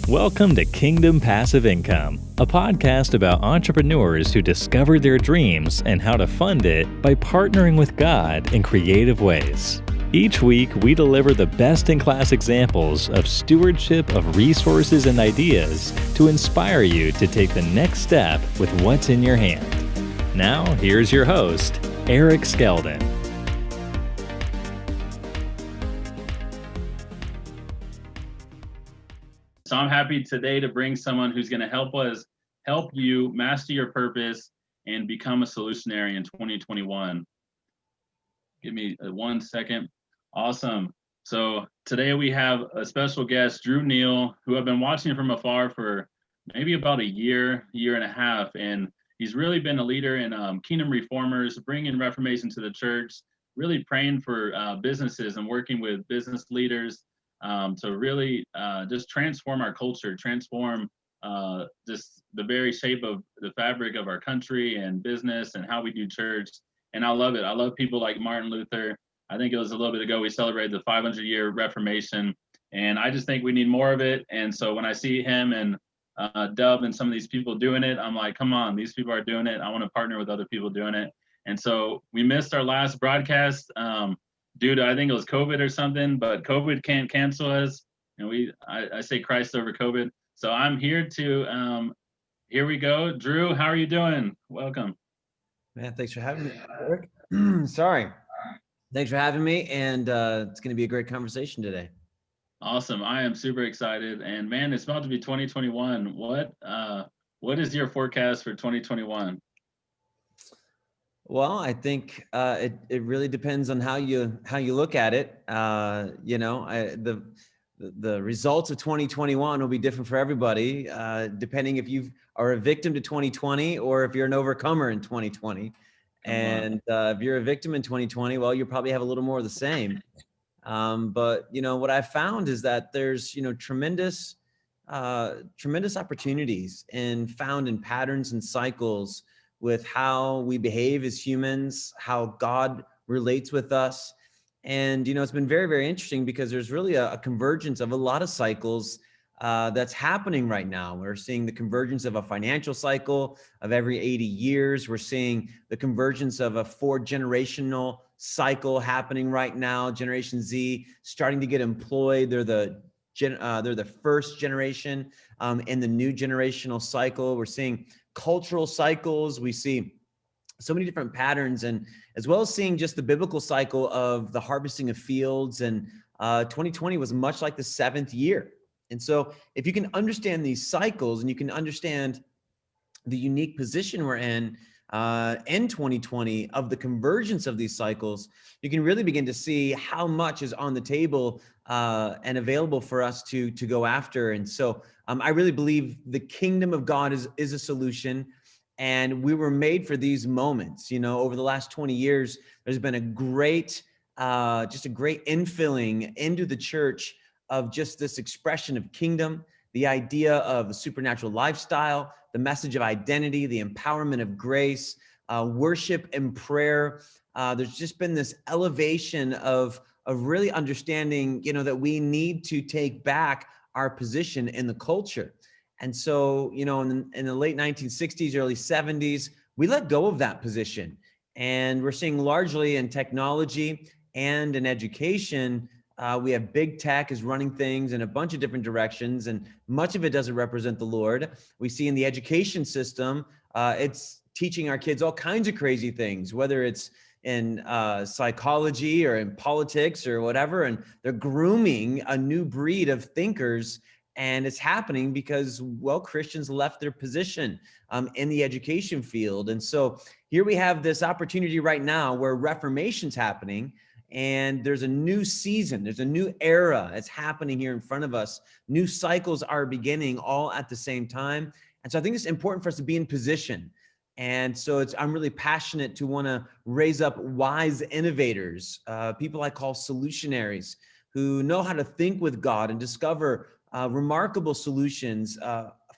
Welcome to Kingdom Passive Income, a podcast about entrepreneurs who discover their dreams and how to fund it by partnering with God in creative ways. Each week, we deliver the best-in-class examples of stewardship of resources and ideas to inspire you to take the next step with what's in your hand. Now, here's your host, Eric Skeldon. So I'm happy today to bring someone who's going to help you master your purpose and become a solutionary in 2021. Give me 1 second. Awesome. So today we have a special guest, Neal, who I've been watching from afar for maybe about a year and a half. And he's really been a leader in kingdom reformers, bringing reformation to the church, really praying for businesses and working with business leaders to really just transform our culture, transform just the very shape of the fabric of our country and business and how we do church. And I love it. I love people like Martin Luther. I think it was a little bit ago we celebrated the 500-year Reformation, and I just think we need more of it. And so when I see him and Dub and some of these people doing it, I'm like, come on, these people are doing it. I want to partner with other people doing it. And so we missed our last broadcast due to, I think it was COVID or something, but COVID can't cancel us. And I say Christ over COVID. So I'm here to, here we go. Drew, how are you doing? Welcome. Man, thanks for having me, Eric. Sorry. Thanks for having me. And it's going to be a great conversation today. Awesome. I am super excited. And man, it's about to be 2021. What is your forecast for 2021? Well, I think it really depends on how you look at it. The results of 2021 will be different for everybody, depending if you are a victim to 2020 or if you're an overcomer in 2020. And if you're a victim in 2020, well, you'll probably have a little more of the same. But what I found is that there's tremendous opportunities found in patterns and cycles with how we behave as humans, how God relates with us. And, it's been very, very interesting because there's really a convergence of a lot of cycles that's happening right now. We're seeing the convergence of a financial cycle of every 80 years. We're seeing the convergence of a 4-generational cycle happening right now. Generation Z starting to get employed. They're the first generation in the new generational cycle. We're seeing cultural cycles. We see so many different patterns, and as well as seeing just the biblical cycle of the harvesting of fields. And 2020 was much like the 7th year. And so if you can understand these cycles and you can understand the unique position we're in 2020 of the convergence of these cycles, you can really begin to see how much is on the table and available for us to go after. And so I really believe the kingdom of God is a solution. And we were made for these moments. Over the last 20 years, there's been a great infilling into the church of just this expression of kingdom, the idea of a supernatural lifestyle, the message of identity, the empowerment of grace, worship and prayer. There's just been this elevation of really understanding, that we need to take back our position in the culture. And so, in the late 1960s, early 70s, we let go of that position. And we're seeing largely in technology and in education, we have big tech is running things in a bunch of different directions, and much of it doesn't represent the Lord. We see in the education system, it's teaching our kids all kinds of crazy things, whether it's in psychology or in politics or whatever, and they're grooming a new breed of thinkers. And it's happening because, well, Christians left their position in the education field. And so here we have this opportunity right now where Reformation's happening, and there's a new season, there's a new era that's happening here in front of us. New cycles are beginning all at the same time. And so I think it's important for us to be in position. And so I'm really passionate to want to raise up wise innovators, people I call solutionaries, who know how to think with God and discover remarkable solutions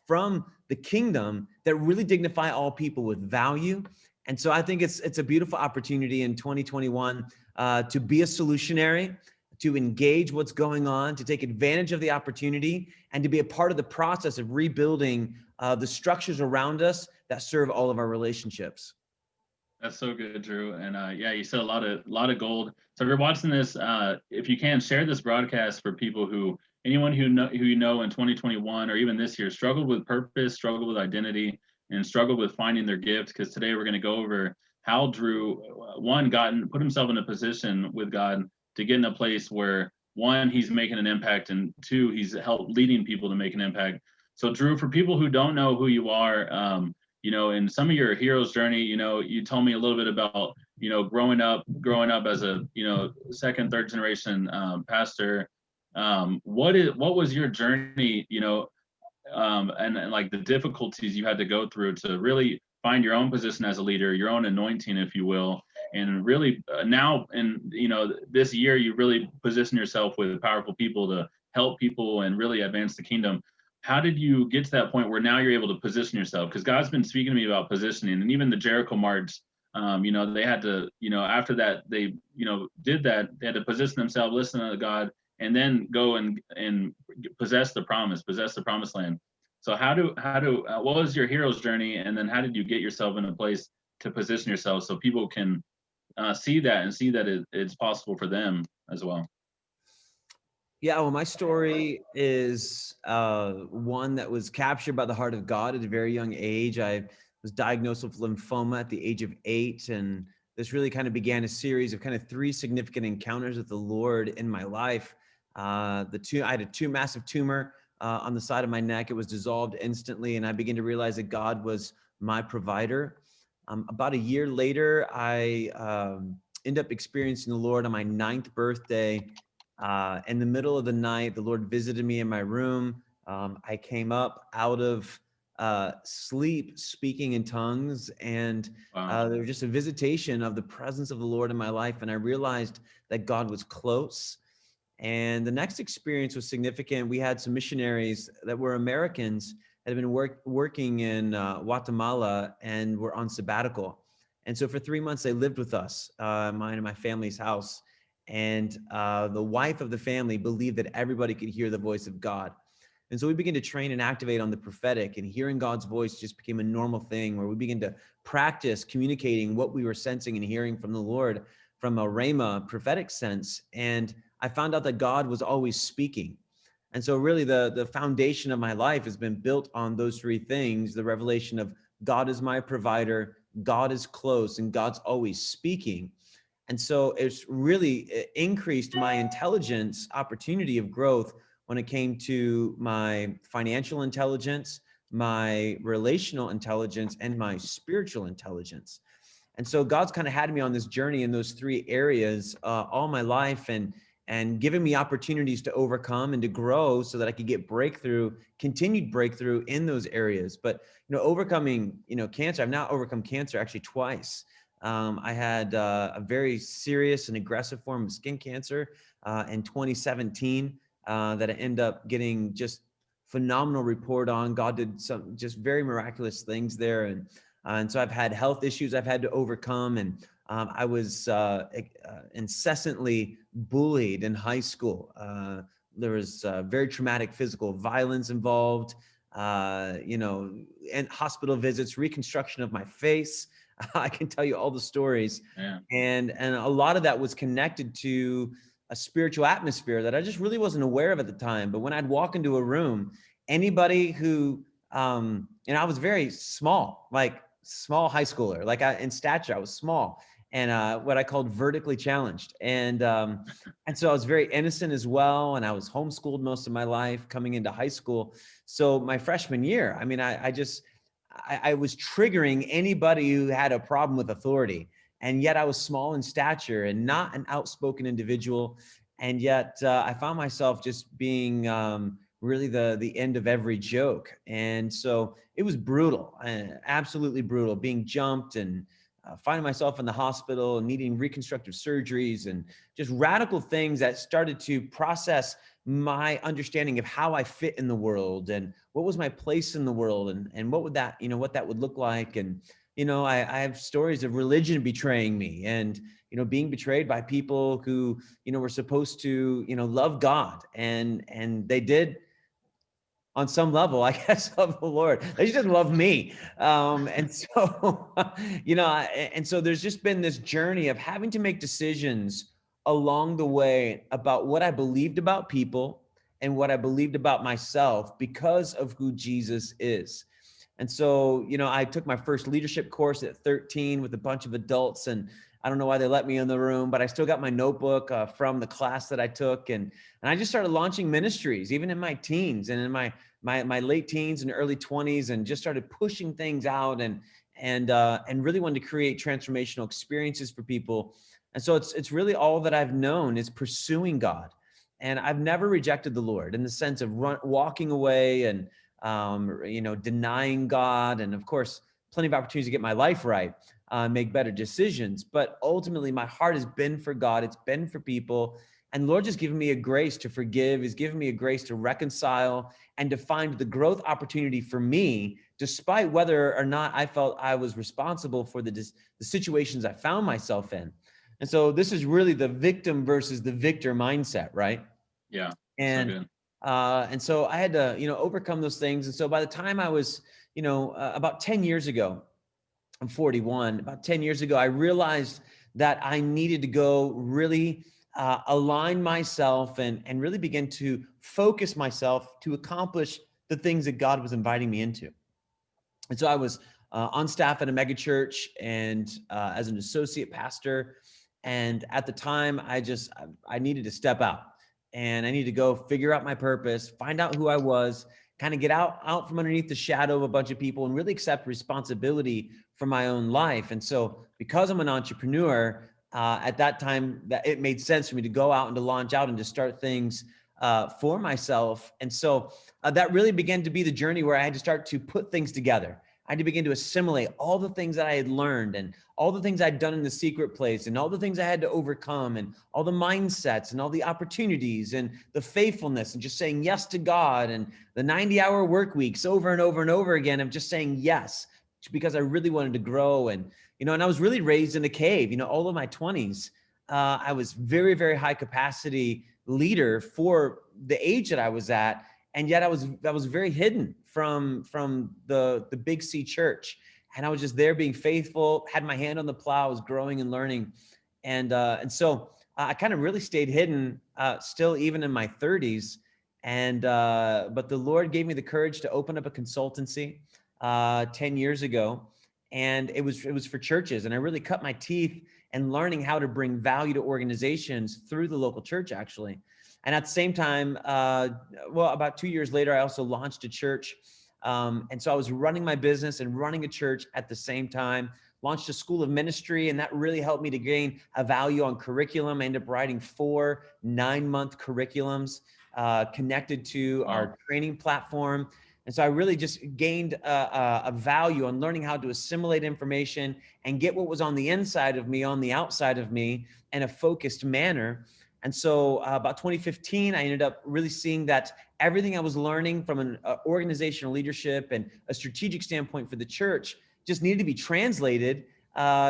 from the kingdom that really dignify all people with value. And so I think it's a beautiful opportunity in 2021 to be a solutionary, to engage what's going on, to take advantage of the opportunity, and to be a part of the process of rebuilding the structures around us that serve all of our relationships. That's so good, Drew. And yeah, you said a lot of gold. So if you're watching this, if you can share this broadcast for people anyone who you know in 2021 or even this year struggled with purpose, struggled with identity, and struggled with finding their gift. Because today we're going to go over how Drew, put himself in a position with God to get in a place where one, he's making an impact, and two, he's helped leading people to make an impact. So Drew, for people who don't know who you are, in some of your hero's journey, you told me a little bit about, growing up as a, second, third generation pastor. What was your journey, and like the difficulties you had to go through to really find your own position as a leader, your own anointing, if you will, and really now, and this year, you really position yourself with powerful people to help people and really advance the kingdom. How did you get to that point where now you're able to position yourself? Because God's been speaking to me about positioning, and even the Jericho March, they had to, after that, they, did that, they had to position themselves, listen to God, and then go and possess the promised land. So what was your hero's journey, and then how did you get yourself in a place to position yourself so people can see that and see that it's possible for them as well? Yeah, well, my story is one that was captured by the heart of God at a very young age. I was diagnosed with lymphoma at the age of 8, and this really kind of began a series of kind of 3 significant encounters with the Lord in my life. I had a massive tumor on the side of my neck. It was dissolved instantly, and I began to realize that God was my provider. About a year later, I ended up experiencing the Lord on my 9th birthday. In the middle of the night, the Lord visited me in my room. I came up out of sleep, speaking in tongues, and Wow. there was just a visitation of the presence of the Lord in my life, and I realized that God was close. And the next experience was significant. We had some missionaries that were Americans that had been working in Guatemala and were on sabbatical. And so for 3 months, they lived with us, mine and my family's house. And the wife of the family believed that everybody could hear the voice of God. And so we began to train and activate on the prophetic, and hearing God's voice just became a normal thing where we began to practice communicating what we were sensing and hearing from the Lord from a rhema prophetic sense. And I found out that God was always speaking. And so really the foundation of my life has been built on those 3 things: the revelation of God is my provider, God is close, and God's always speaking. And so it's really increased my intelligence opportunity of growth when it came to my financial intelligence, my relational intelligence, and my spiritual intelligence. And so God's kind of had me on this journey in those 3 areas all my life, and given me opportunities to overcome and to grow so that I could get continued breakthrough in those areas. But, overcoming, cancer, I've now overcome cancer actually twice. I had a very serious and aggressive form of skin cancer in 2017 that I ended up getting just phenomenal report on. God did some just very miraculous things there. And so I've had health issues I've had to overcome. And I was incessantly bullied in high school. There was very traumatic physical violence involved, and hospital visits, reconstruction of my face. I can tell you all the stories. Yeah. And a lot of that was connected to a spiritual atmosphere that I just really wasn't aware of at the time. But when I'd walk into a room, anybody who, I was very small, like small high schooler, in stature, I was small, and what I called vertically challenged. And so I was very innocent as well. And I was homeschooled most of my life coming into high school. So my freshman year, I was triggering anybody who had a problem with authority. And yet I was small in stature and not an outspoken individual. And yet I found myself just being really the end of every joke. And so it was brutal, absolutely brutal, being jumped and finding myself in the hospital and needing reconstructive surgeries and just radical things that started to process my understanding of how I fit in the world and what was my place in the world and what would that, what that would look like. And I have stories of religion betraying me, and, being betrayed by people who, were supposed to, love God, and they did on some level, I guess, love the Lord. They just didn't love me. And so, and so there's just been this journey of having to make decisions along the way about what I believed about people and what I believed about myself because of who Jesus is. And so, I took my first leadership course at 13 with a bunch of adults, and I don't know why they let me in the room, but I still got my notebook from the class that I took. And I just started launching ministries, even in my teens and in my late teens and early 20s, and just started pushing things out and really wanted to create transformational experiences for people. And so it's really all that I've known is pursuing God. And I've never rejected the Lord in the sense of walking away and denying God. And of course, plenty of opportunities to get my life right, make better decisions. But ultimately, my heart has been for God. It's been for people. And the Lord just given me a grace to forgive. He's given me a grace to reconcile and to find the growth opportunity for me, despite whether or not I felt I was responsible for the situations I found myself in. And so this is really the victim versus the victor mindset, right? Yeah. And so good. And so I had to, overcome those things. And so by the time I was, about 10 years ago, I'm 41, about 10 years ago, I realized that I needed to go really align myself and really begin to focus myself to accomplish the things that God was inviting me into. And so I was on staff at a mega church and as an associate pastor. And at the time, I needed to step out. And I need to go figure out my purpose, find out who I was, kind of get out from underneath the shadow of a bunch of people and really accept responsibility for my own life. And so because I'm an entrepreneur, at that time, that it made sense for me to go out and to launch out and to start things for myself. And so that really began to be the journey where I had to start to put things together. I had to begin to assimilate all the things that I had learned and all the things I'd done in the secret place and all the things I had to overcome and all the mindsets and all the opportunities and the faithfulness and just saying yes to God and the 90-hour work weeks over and over and over again of just saying yes because I really wanted to grow. And, and I was really raised in a cave, all of my 20s. I was very, very high capacity leader for the age that I was at. And yet I was very hidden from the Big C church. And I was just there being faithful, had my hand on the plow, was growing and learning. And so I kind of really stayed hidden still even in my 30s. But the Lord gave me the courage to open up a consultancy 10 years ago. And it was for churches. And I really cut my teeth in learning how to bring value to organizations through the local church, actually. And at the same time, about 2 years later, I also launched a church. And so I was running my business and running a church at the same time, launched a school of ministry, and that really helped me to gain a value on curriculum. I ended up writing 4 9-month curriculums connected to our training platform. And so I really just gained a value on learning how to assimilate information and get what was on the inside of me on the outside of me in a focused manner. And so about 2015, I ended up really seeing that everything I was learning from an organizational leadership and a strategic standpoint for the church just needed to be translated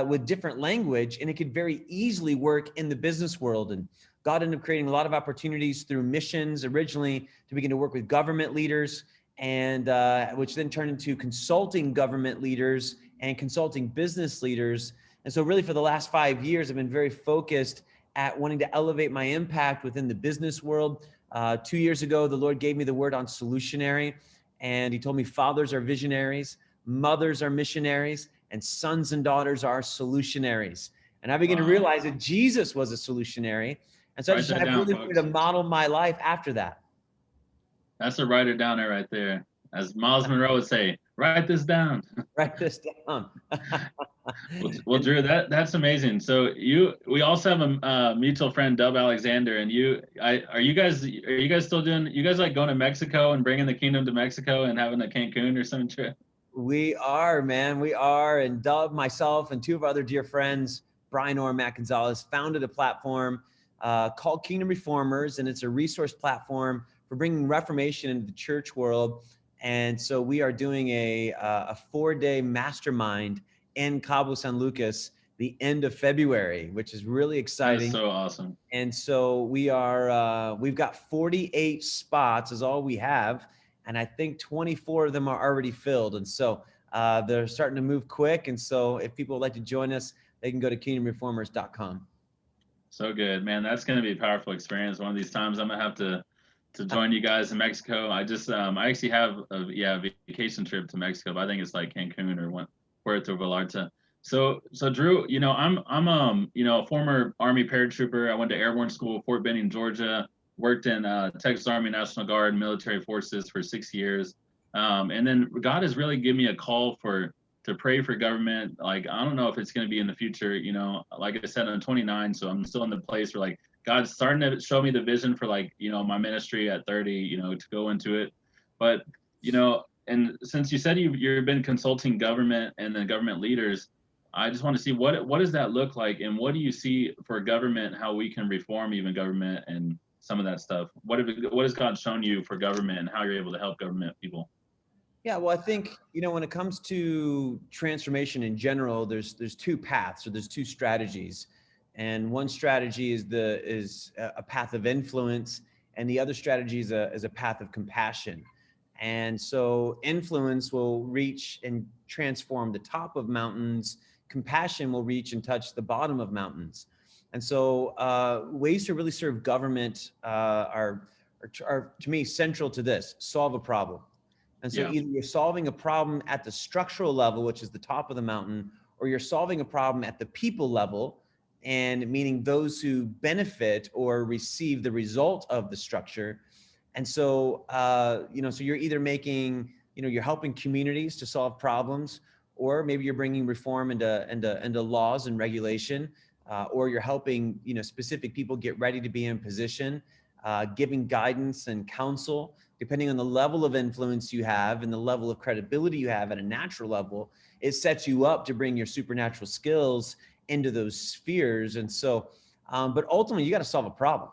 with different language, and it could very easily work in the business world. And God ended up creating a lot of opportunities through missions originally to begin to work with government leaders, and which then turned into consulting government leaders and consulting business leaders. And so really for the last 5 years, I've been very focused at wanting to elevate my impact within the business world. 2 years ago, the Lord gave me the word on Solutionary, and he told me fathers are visionaries, mothers are missionaries, and sons and daughters are solutionaries. And I began to realize that Jesus was a solutionary. And so I really wanted to model my life after that. That's a write it downer right there. As Miles Monroe would say, write this down. Write this down. Well, Drew, that's amazing. So we also have a mutual friend, Dub Alexander, and are you guys still doing? You guys like going to Mexico and bringing the kingdom to Mexico and having a Cancun or some trip? We are, man. We are. And Dub, myself, and 2 of our other dear friends, Brian Orr and Matt Gonzalez, founded a platform called Kingdom Reformers, and it's a resource platform for bringing reformation into the church world. And so we are doing a 4-day mastermind in Cabo San Lucas the end of February, which is really That is exciting. so awesome. And so we've got 48 spots is all we have. And I think 24 of them are already filled. And so they're starting to move quick. And so if people would like to join us, they can go to kingdomreformers.com. So good, man. That's going to be a powerful experience. One of these times I'm going to have to join you guys in Mexico. I actually have a vacation trip to Mexico, but I think it's like Cancun or Puerto Vallarta. So Drew, I'm a former Army paratrooper. I went to airborne school, Fort Benning, Georgia, worked in Texas Army National Guard military forces for 6 years. And then God has really given me a call to pray for government. Like, I don't know if it's going to be in the future, like I said, I'm 29, so I'm still in the place where like God's starting to show me the vision for like, my ministry at 30, to go into it. But, and since you said you've been consulting government and the government leaders, I just want to see what does that look like, and what do you see for government, how we can reform even government and some of that stuff. What has God shown you for government and how you're able to help government people? Yeah, well, I think, when it comes to transformation in general, there's two paths, or there's two strategies. And one strategy is a path of influence, and the other strategy is a path of compassion. And so influence will reach and transform the top of mountains. Compassion will reach and touch the bottom of mountains. And so ways to really serve government are to me central to this: solve a problem. And so either you're solving a problem at the structural level, which is the top of the mountain, or you're solving a problem at the people level, and meaning those who benefit or receive the result of the structure. And so, so you're either making, you're helping communities to solve problems, or maybe you're bringing reform into laws and regulation, or you're helping, specific people get ready to be in position, giving guidance and counsel. Depending on the level of influence you have and the level of credibility you have at a natural level, it sets you up to bring your supernatural skills into those spheres. And so, but ultimately, you got to solve a problem.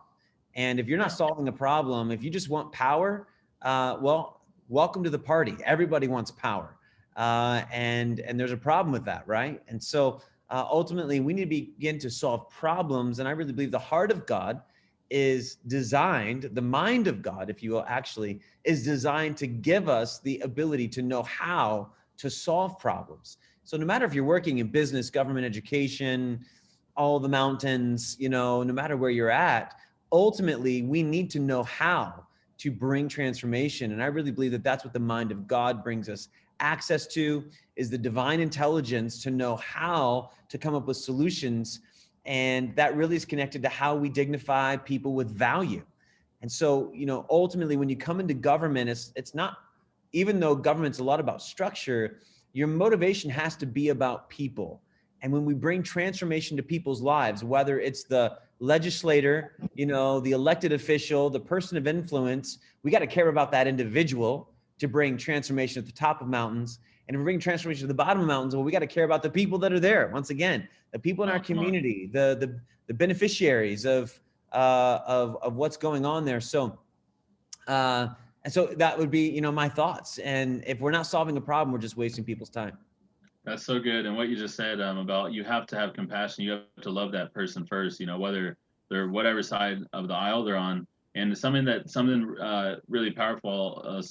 And if you're not solving a problem, if you just want power, well, welcome to the party. Everybody wants power, and there's a problem with that, right? And so, ultimately, we need to begin to solve problems. And I really believe the heart of God is designed, the mind of God, if you will, actually is designed to give us the ability to know how to solve problems. So no matter if you're working in business, government, education, all the mountains, no matter where you're at, ultimately we need to know how to bring transformation. And I really believe that that's what the mind of God brings us access to, is the divine intelligence to know how to come up with solutions. And that really is connected to how we dignify people with value. And so, ultimately, when you come into government, it's not, even though government's a lot about structure, your motivation has to be about people. And when we bring transformation to people's lives, whether it's the legislator, the elected official, the person of influence, we got to care about that individual to bring transformation at the top of mountains. And if we bring transformation to the bottom of mountains, well, we got to care about the people that are there. Once again, the people in our community, the beneficiaries of what's going on there. So, and so that would be, my thoughts. And if we're not solving a problem, we're just wasting people's time. That's so good. And what you just said about you have to have compassion. You have to love that person first, whether they're whatever side of the aisle they're on. And something really powerful,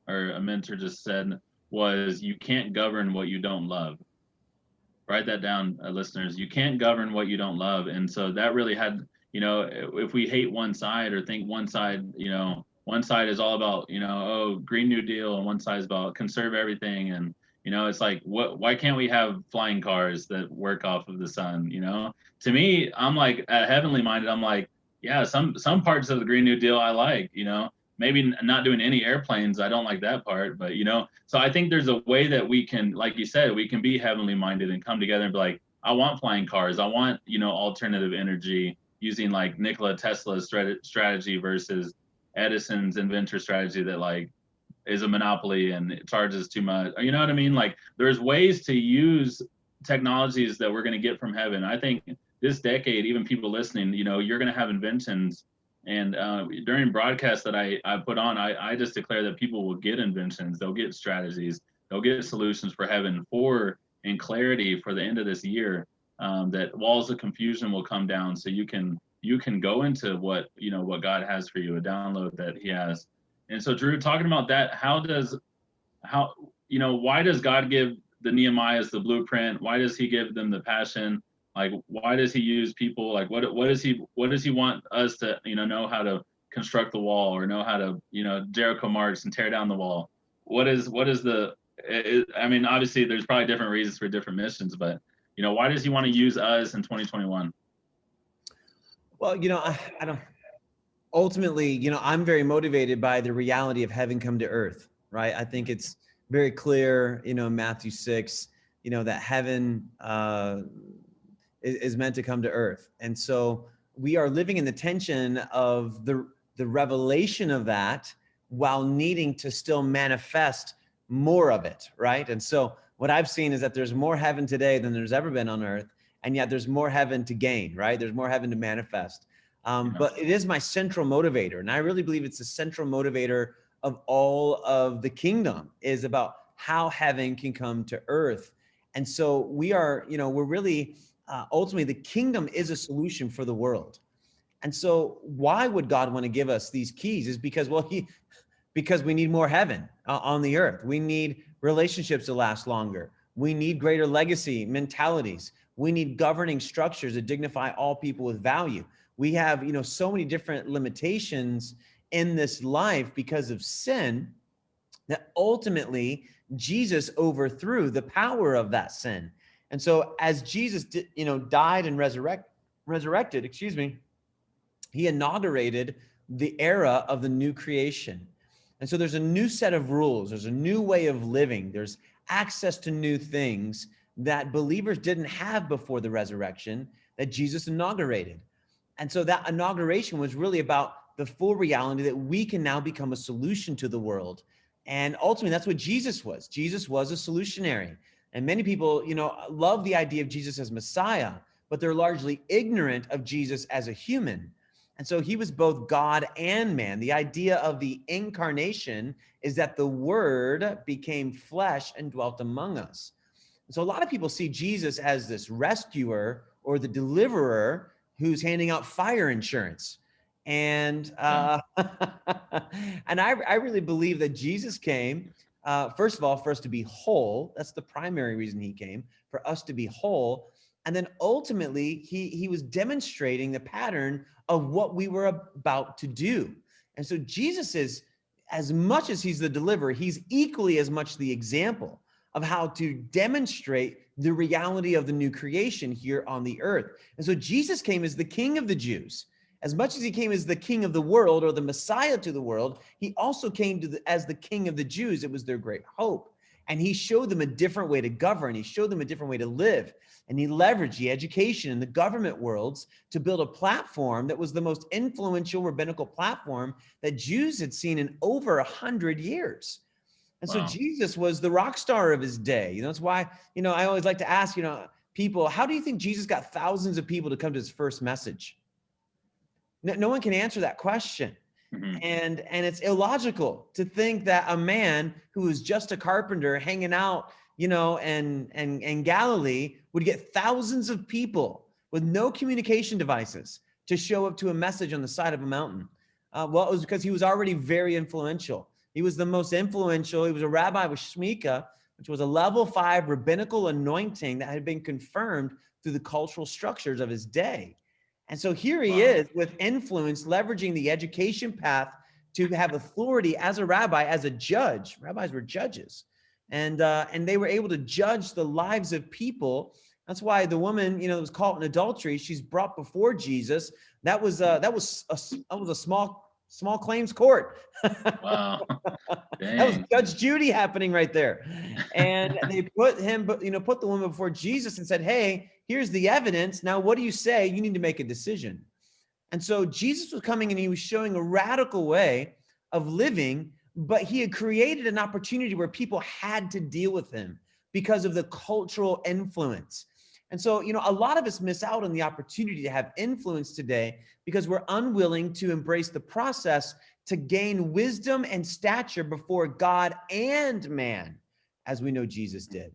or a mentor just said was, you can't govern what you don't love. Write that down, listeners. You can't govern what you don't love. And so that really had, if we hate one side or think one side is all about, Green New Deal, and one side is about conserve everything. And, it's like, why can't we have flying cars that work off of the sun? To me, I'm like, heavenly minded. I'm like, yeah, some parts of the Green New Deal I like, maybe not doing any airplanes. I don't like that part, but so I think there's a way that we can, like you said, we can be heavenly minded and come together and be like, I want flying cars. I want, alternative energy, using like Nikola Tesla's strategy versus Edison's inventor strategy that like is a monopoly and it charges too much. You know what I mean? Like, there's ways to use technologies that we're going to get from heaven. I think this decade, even people listening, you're going to have inventions. And during broadcasts that I put on, I just declare that people will get inventions, they'll get strategies, they'll get solutions for heaven, for and clarity for the end of this year, that walls of confusion will come down, so you can go into what what God has for you, a download that He has. And so, Drew, talking about that, how why does God give the Nehemiahs the blueprint? Why does He give them the passion? Like, why does He use people? Like, what does He want us to know how to construct the wall, or know how to Jericho march and tear down the wall? What is the I mean, obviously there's probably different reasons for different missions, but why does He want to use us in 2021? Well, I don't. Ultimately, I'm very motivated by the reality of heaven come to earth, right? I think it's very clear, in Matthew 6, that heaven is meant to come to earth. And so we are living in the tension of the revelation of that while needing to still manifest more of it, right? And so what I've seen is that there's more heaven today than there's ever been on earth, and yet there's more heaven to gain, right? There's more heaven to manifest. But it is my central motivator. And I really believe it's the central motivator of all of the kingdom, is about how heaven can come to earth. And so we are, we're really, ultimately the kingdom is a solution for the world. And so why would God want to give us these keys? Is because, because we need more heaven on the earth. We need relationships to last longer. We need greater legacy mentalities. We need governing structures that dignify all people with value. We have, so many different limitations in this life because of sin, that ultimately Jesus overthrew the power of that sin. And so as Jesus died and resurrected, He inaugurated the era of the new creation. And so there's a new set of rules. There's a new way of living. There's access to new things that believers didn't have before the resurrection that Jesus inaugurated. And so that inauguration was really about the full reality that we can now become a solution to the world. And ultimately, that's what Jesus was. Jesus was a solutionary. And many people, love the idea of Jesus as Messiah, but they're largely ignorant of Jesus as a human. And so He was both God and man. The idea of the incarnation is that the Word became flesh and dwelt among us. And so a lot of people see Jesus as this rescuer or the deliverer who's handing out fire insurance. And and I really believe that Jesus came, first of all, for us to be whole. That's the primary reason He came, for us to be whole. And then ultimately, he was demonstrating the pattern of what we were about to do. And so Jesus is, as much as He's the deliverer, He's equally as much the example of how to demonstrate the reality of the new creation here on the earth. And so Jesus came as the King of the Jews. As much as He came as the King of the world, or the Messiah to the world, He also came as the King of the Jews. It was their great hope. And He showed them a different way to govern. He showed them a different way to live. And He leveraged the education and the government worlds to build a platform that was the most influential rabbinical platform that Jews had seen in over 100 years. And so Jesus was the rock star of His day. That's why, I always like to ask, people, how do you think Jesus got thousands of people to come to His first message? No one can answer that question. Mm-hmm. And it's illogical to think that a man who was just a carpenter hanging out, in Galilee would get thousands of people with no communication devices to show up to a message on the side of a mountain. Well, it was because he was already very influential. He was the most influential. He was a rabbi with Shemitah, which was a level 5 rabbinical anointing that had been confirmed through the cultural structures of his day. And so here he is with influence, leveraging the education path to have authority as a rabbi, as a judge. Rabbis were judges. And they were able to judge the lives of people. That's why the woman, that was caught in adultery, she's brought before Jesus. That was a small claims court. Wow. That was Judge Judy happening right there. And they put the woman before Jesus and said, hey, here's the evidence. Now, what do you say? You need to make a decision. And so Jesus was coming and He was showing a radical way of living, but He had created an opportunity where people had to deal with Him because of the cultural influence. And so, a lot of us miss out on the opportunity to have influence today because we're unwilling to embrace the process to gain wisdom and stature before God and man, as we know Jesus did.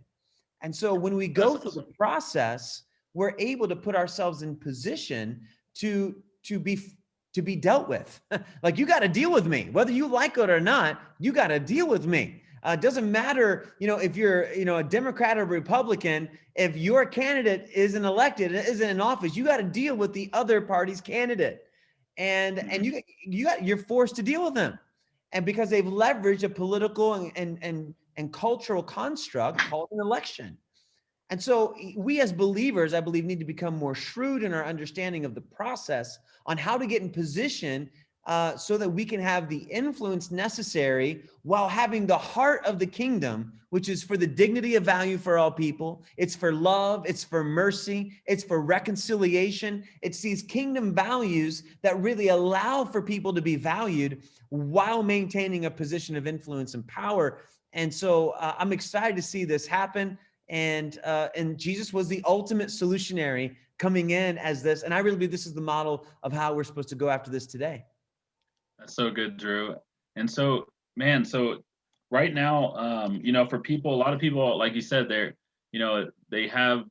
And so when we go through the process, we're able to put ourselves in position to be dealt with. Like, you got to deal with me, whether you like it or not. You got to deal with me. It doesn't matter, if you're, a Democrat or Republican. If your candidate isn't elected, isn't in office, you got to deal with the other party's candidate, and you're forced to deal with them, and because they've leveraged a political and cultural construct called an election. And so we as believers, I believe, need to become more shrewd in our understanding of the process on how to get in position so that we can have the influence necessary while having the heart of the kingdom, which is for the dignity of value for all people. It's for love. It's for mercy. It's for reconciliation. It's these kingdom values that really allow for people to be valued while maintaining a position of influence and power. And so I'm excited to see this happen. And Jesus was the ultimate solutionary coming in as this. And I really believe this is the model of how we're supposed to go after this today. That's so good, Drew. And so, man, so right now, for people, a lot of people, like you said, they have,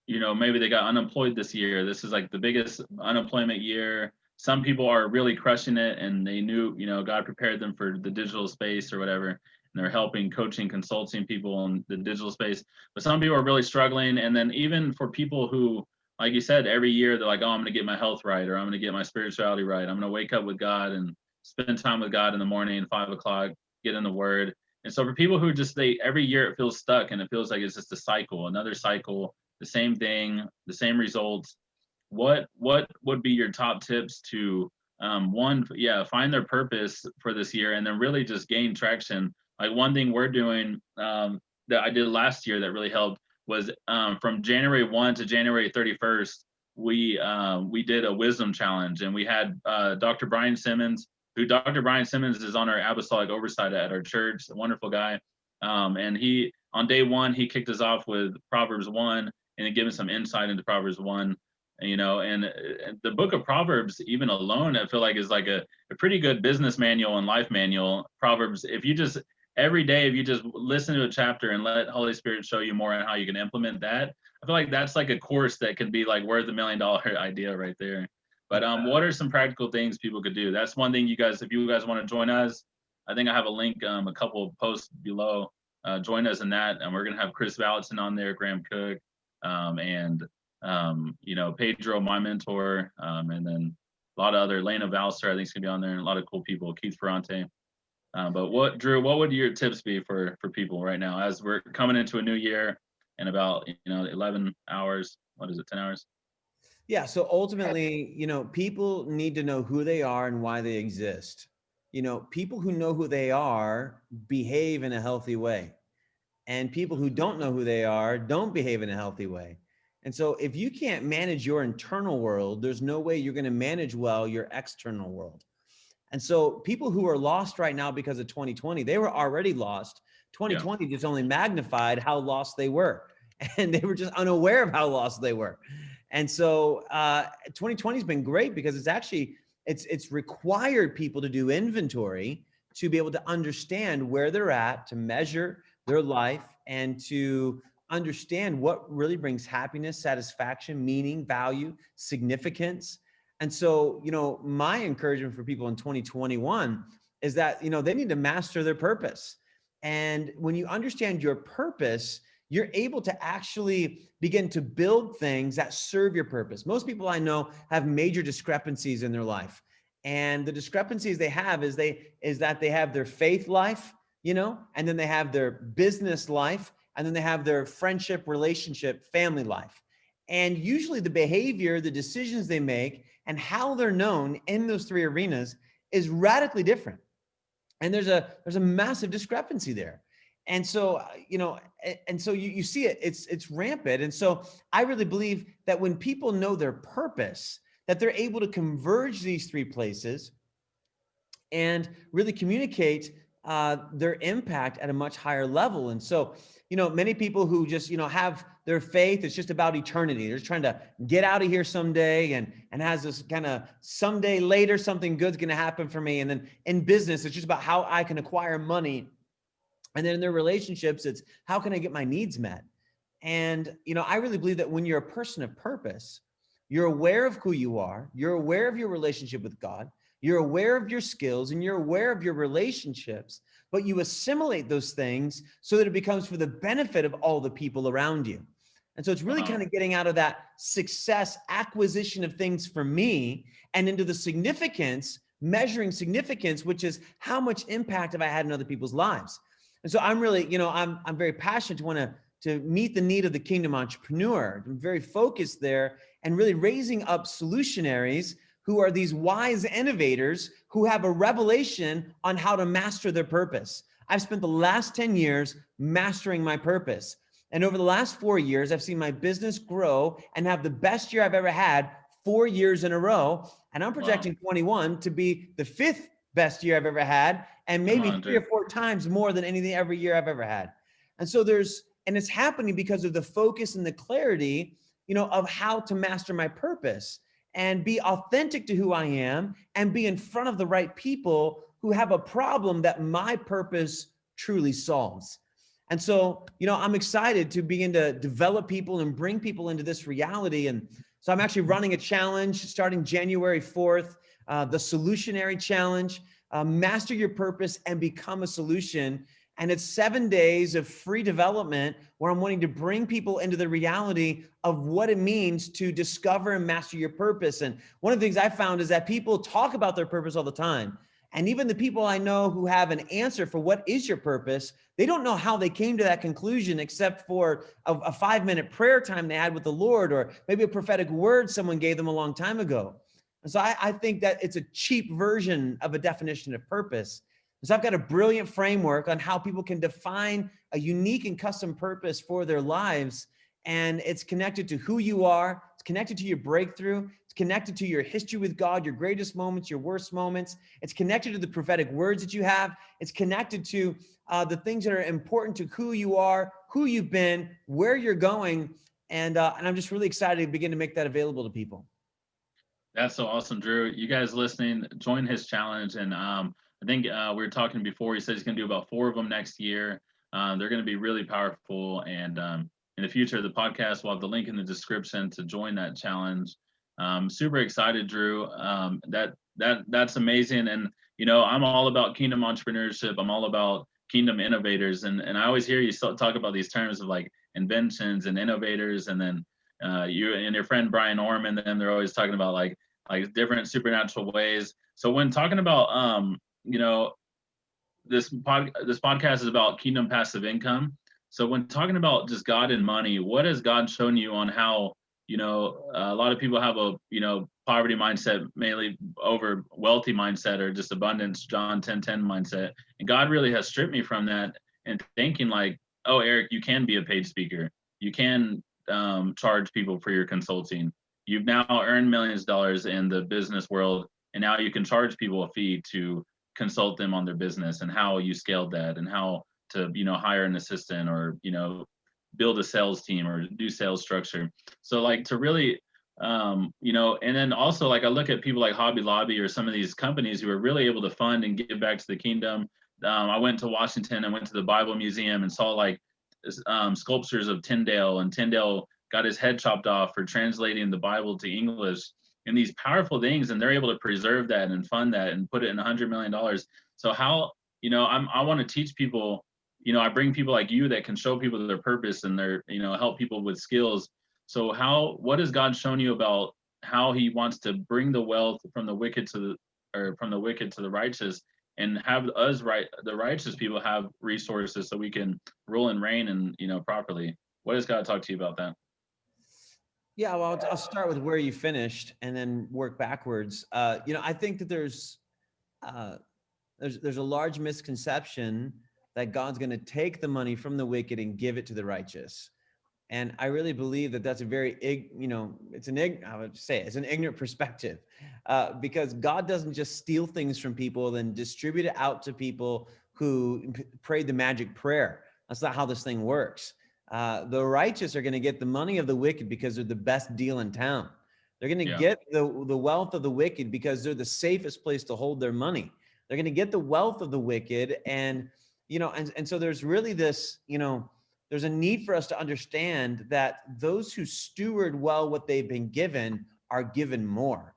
maybe they got unemployed this year. This is like the biggest unemployment year. Some people are really crushing it, and they knew, God prepared them for the digital space or whatever. And they're helping, coaching, consulting people in the digital space. But some people are really struggling. And then even for people who, like you said, every year they're like, oh, I'm going to get my health right, or I'm going to get my spirituality right. I'm going to wake up with God and spend time with God in the morning, 5 o'clock, get in the Word. And so for people who every year it feels stuck, and it feels like it's just a cycle, another cycle, the same thing, the same results. What would be your top tips to find their purpose for this year, and then really just gain traction? Like, one thing we're doing that I did last year that really helped was from January 1 to January 31st, we did a wisdom challenge, and we had Dr. Brian Simmons, Dr. Brian Simmons is on our apostolic oversight at our church, a wonderful guy. And he, on day one, he kicked us off with Proverbs 1, and then gave us some insight into Proverbs 1. And the book of Proverbs, even alone, I feel like is like a pretty good business manual and life manual. Proverbs, every day, if you just listen to a chapter and let Holy Spirit show you more on how you can implement that, I feel like that's like a course that could be like worth $1 million idea right there. But what are some practical things people could do? That's one thing, you guys, if you guys want to join us, I think I have a link, a couple of posts below. Join us in that, and we're gonna have Chris Vallotton on there, Graham Cook, and Pedro, my mentor, and then a lot of other, Lena Valser, I think is gonna be on there, and a lot of cool people, Keith Ferrante. But Drew, what would your tips be for people right now as we're coming into a new year in about 11 hours? What is it, 10 hours? Yeah. So ultimately, people need to know who they are and why they exist. People who know who they are behave in a healthy way, and people who don't know who they are don't behave in a healthy way. And so if you can't manage your internal world, there's no way you're going to manage well your external world. And so people who are lost right now because of 2020, they were already lost. 2020 just only magnified how lost they were. And they were just unaware of how lost they were. And so 2020 has been great because it's required people to do inventory to be able to understand where they're at, to measure their life, and to understand what really brings happiness, satisfaction, meaning, value, significance. And so, my encouragement for people in 2021 is that, they need to master their purpose. And when you understand your purpose, you're able to actually begin to build things that serve your purpose. Most people I know have major discrepancies in their life. And the discrepancies they have is that they have their faith life, and then they have their business life, and then they have their friendship, relationship, family life. And usually the behavior, the decisions they make, and how they're known in those three arenas is radically different. And there's a massive discrepancy there. And so, you see it, it's rampant. And so I really believe that when people know their purpose, that they're able to converge these three places and really communicate their impact at a much higher level. And so, many people who just, have their faith, it's just about eternity. They're just trying to get out of here someday and has this kind of someday later, something good's going to happen for me. And then in business, it's just about how I can acquire money. And then in their relationships, it's how can I get my needs met? And, I really believe that when you're a person of purpose, you're aware of who you are, you're aware of your relationship with God, you're aware of your skills, and you're aware of your relationships, but you assimilate those things so that it becomes for the benefit of all the people around you. And so it's really kind of getting out of that success acquisition of things for me and into the significance, measuring significance, which is how much impact have I had in other people's lives. And so I'm really, I'm very passionate to want to meet the need of the kingdom entrepreneur. I'm very focused there and really raising up solutionaries who are these wise innovators who have a revelation on how to master their purpose. I've spent the last 10 years mastering my purpose. And over the last 4 years, I've seen my business grow and have the best year I've ever had 4 years in a row. And I'm projecting 21 to be the 5th best year I've ever had, and maybe 3 or 4 times more than anything every year I've ever had. And so and it's happening because of the focus and the clarity, of how to master my purpose and be authentic to who I am and be in front of the right people who have a problem that my purpose truly solves. And so, I'm excited to begin to develop people and bring people into this reality. And so I'm actually running a challenge starting January 4th, the Solutionary Challenge, Master Your Purpose and Become a Solution. And it's 7 days of free development where I'm wanting to bring people into the reality of what it means to discover and master your purpose. And one of the things I found is that people talk about their purpose all the time. And even the people I know who have an answer for what is your purpose, they don't know how they came to that conclusion except for a 5-minute prayer time they had with the Lord, or maybe a prophetic word someone gave them a long time ago. And so I think that it's a cheap version of a definition of purpose. So I've got a brilliant framework on how people can define a unique and custom purpose for their lives. And it's connected to who you are. It's connected to your breakthrough. It's connected to your history with God, your greatest moments, your worst moments. It's connected to the prophetic words that you have. It's connected to the things that are important to who you are, who you've been, where you're going. And I'm just really excited to begin to make that available to people. That's so awesome, Drew. You guys listening, join his challenge. And I think we were talking before, he said he's going to do about 4 of them next year. They're going to be really powerful. And in the future, the podcast will have the link in the description to join that challenge. Super excited, Drew. That's amazing. And, I'm all about kingdom entrepreneurship. I'm all about kingdom innovators. And I always hear you talk about these terms of like inventions and innovators. And then you and your friend Brian Orm and them, they're always talking about like different supernatural ways. So when talking about this podcast is about kingdom passive income. So when talking about just God and money, what has God shown you on how a lot of people have a poverty mindset, mainly over wealthy mindset, or just abundance, John 10:10 mindset, and God really has stripped me from that and thinking like, oh, Eric, you can be a paid speaker, you can charge people for your consulting. You've now earned millions of dollars in the business world, and now you can charge people a fee to consult them on their business and how you scaled that and how to hire an assistant or build a sales team or do sales structure. So like to really and then also like I look at people like Hobby Lobby or some of these companies who are really able to fund and give back to the kingdom. I went to Washington, I went to the Bible Museum and saw like sculptures of Tyndale, and Tyndale got his head chopped off for translating the Bible to English, and these powerful things, and they're able to preserve that and fund that and put it in $100 million. So how, I want to teach people, I bring people like you that can show people their purpose and their, help people with skills. So what has God shown you about how he wants to bring the wealth from the wicked to the righteous, and have the righteous people have resources so we can rule and reign and properly? What has God talked to you about that? Yeah, well, I'll start with where you finished and then work backwards. I think that there's a large misconception that God's going to take the money from the wicked and give it to the righteous. And I really believe that that's a very, it's an ignorant perspective, because God doesn't just steal things from people, then distribute it out to people who prayed the magic prayer. That's not how this thing works. The righteous are going to get the money of the wicked because they're the best deal in town. They're going to get the wealth of the wicked because they're the safest place to hold their money. They're going to get the wealth of the wicked. And, and so there's really this, there's a need for us to understand that those who steward well what they've been given are given more.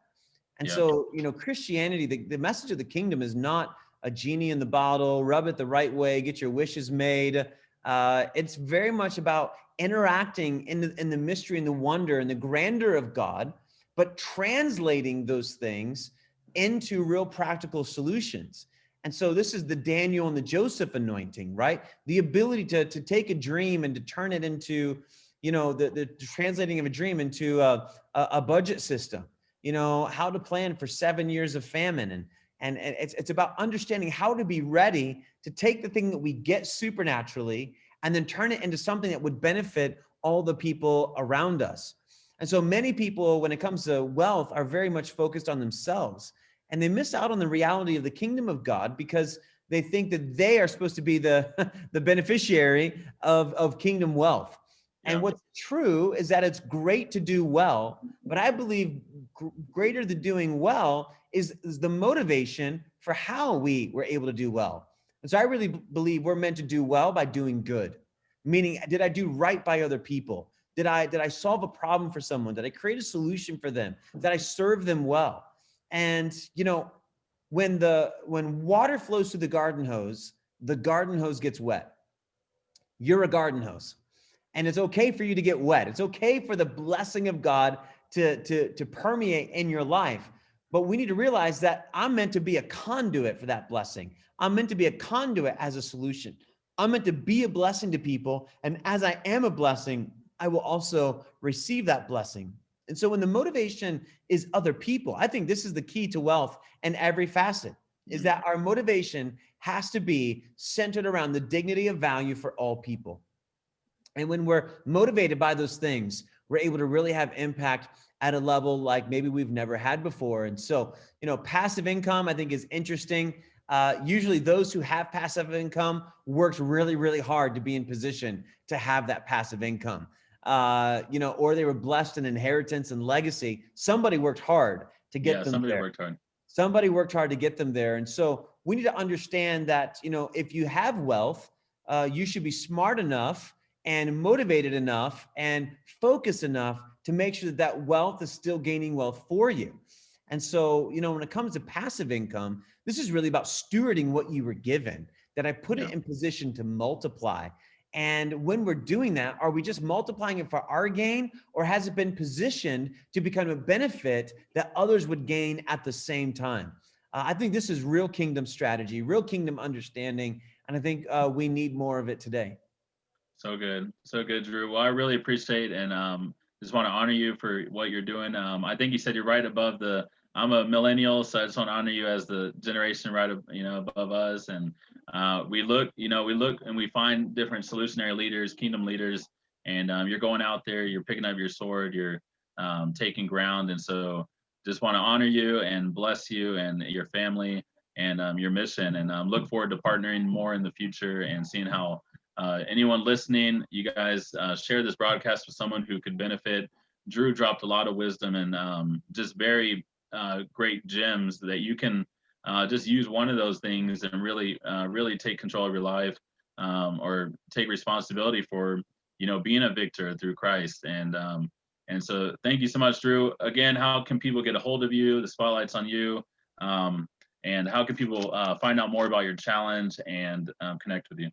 And Yep. so, Christianity, the message of the kingdom is not a genie in the bottle, rub it the right way, get your wishes made. It's very much about interacting in the mystery and the wonder and the grandeur of God, but translating those things into real practical solutions. And so this is the Daniel and the Joseph anointing, right? The ability to take a dream and to turn it into, the translating of a dream into a budget system, how to plan for 7 years of famine. And it's about understanding how to be ready to take the thing that we get supernaturally and then turn it into something that would benefit all the people around us. And so many people, when it comes to wealth, are very much focused on themselves. And they miss out on the reality of the kingdom of God because they think that they are supposed to be the, the beneficiary of kingdom wealth. Yeah. And what's true is that it's great to do well, but I believe greater than doing well is the motivation for how we were able to do well. And so I really believe we're meant to do well by doing good. Meaning, did I do right by other people? Did I solve a problem for someone? Did I create a solution for them? Did I serve them well? And when water flows through the garden hose gets wet. You're a garden hose. And it's okay for you to get wet. It's okay for the blessing of God to permeate in your life. But we need to realize that I'm meant to be a conduit for that blessing. I'm meant to be a conduit as a solution. I'm meant to be a blessing to people. And as I am a blessing, I will also receive that blessing. And so when the motivation is other people, I think this is the key to wealth in every facet, is that our motivation has to be centered around the dignity of value for all people. And when we're motivated by those things, we're able to really have impact at a level like maybe we've never had before. And so, passive income, I think, is interesting. Usually those who have passive income worked really, really hard to be in position to have that passive income. Or they were blessed in inheritance and legacy. Somebody worked hard to get them there. Somebody worked hard to get them there. And so we need to understand that, if you have wealth, you should be smart enough and motivated enough and focused enough to make sure that that wealth is still gaining wealth for you. And so, when it comes to passive income, this is really about stewarding what you were given, that I put it in position to multiply. And when we're doing that, are we just multiplying it for our gain, or has it been positioned to become a benefit that others would gain at the same time? I think this is real kingdom strategy, real kingdom understanding. And I think we need more of it today. So good, Drew. Well, I really appreciate and just want to honor you for what you're doing. I think you said you're right above I'm a millennial, so I just want to honor you as the generation right above us. And we look and we find different solutionary leaders, kingdom leaders, and you're going out there, you're picking up your sword, you're taking ground. And so just want to honor you and bless you and your family and your mission, and look forward to partnering more in the future and seeing how anyone listening, you guys share this broadcast with someone who could benefit. Drew dropped a lot of wisdom and just very great gems that you can just use one of those things and really take control of your life, or take responsibility for being a victor through Christ. And so thank you so much, Drew. Again, how can people get a hold of you? The spotlight's on you. And how can people find out more about your challenge and connect with you?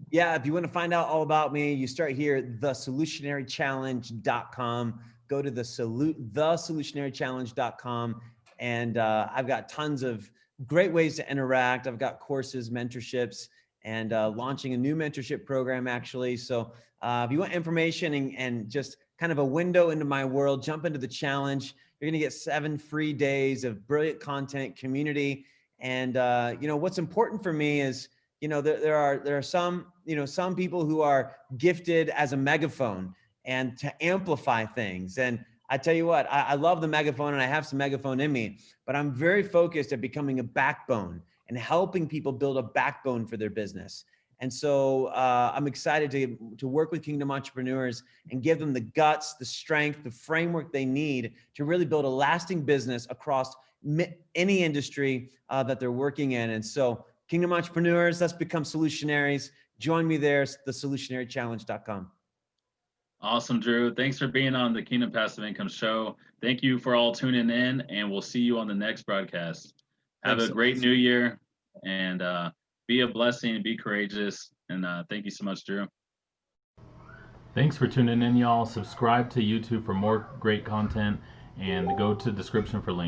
Yeah, if you want to find out all about me, you start here, thesolutionarychallenge.com. Go to thesolutionarychallenge.com. And I've got tons of great ways to interact. I've got courses, mentorships, and launching a new mentorship program, actually. So if you want information and just kind of a window into my world, jump into the challenge. You're going to get 7 free days of brilliant content, community. And, what's important for me is, there are some people who are gifted as a megaphone and to amplify things. And I tell you what, I love the megaphone and I have some megaphone in me, but I'm very focused at becoming a backbone and helping people build a backbone for their business. And so I'm excited to work with Kingdom entrepreneurs and give them the guts, the strength, the framework they need to really build a lasting business across any industry that they're working in. And so Kingdom entrepreneurs, let's become solutionaries. Join me there, thesolutionarychallenge.com. Awesome, Drew. Thanks for being on the Kingdom Passive Income Show. Thank you for all tuning in, and we'll see you on the next broadcast. Have a great new year, and be a blessing, be courageous, and thank you so much, Drew. Thanks for tuning in, y'all. Subscribe to YouTube for more great content, and go to the description for links.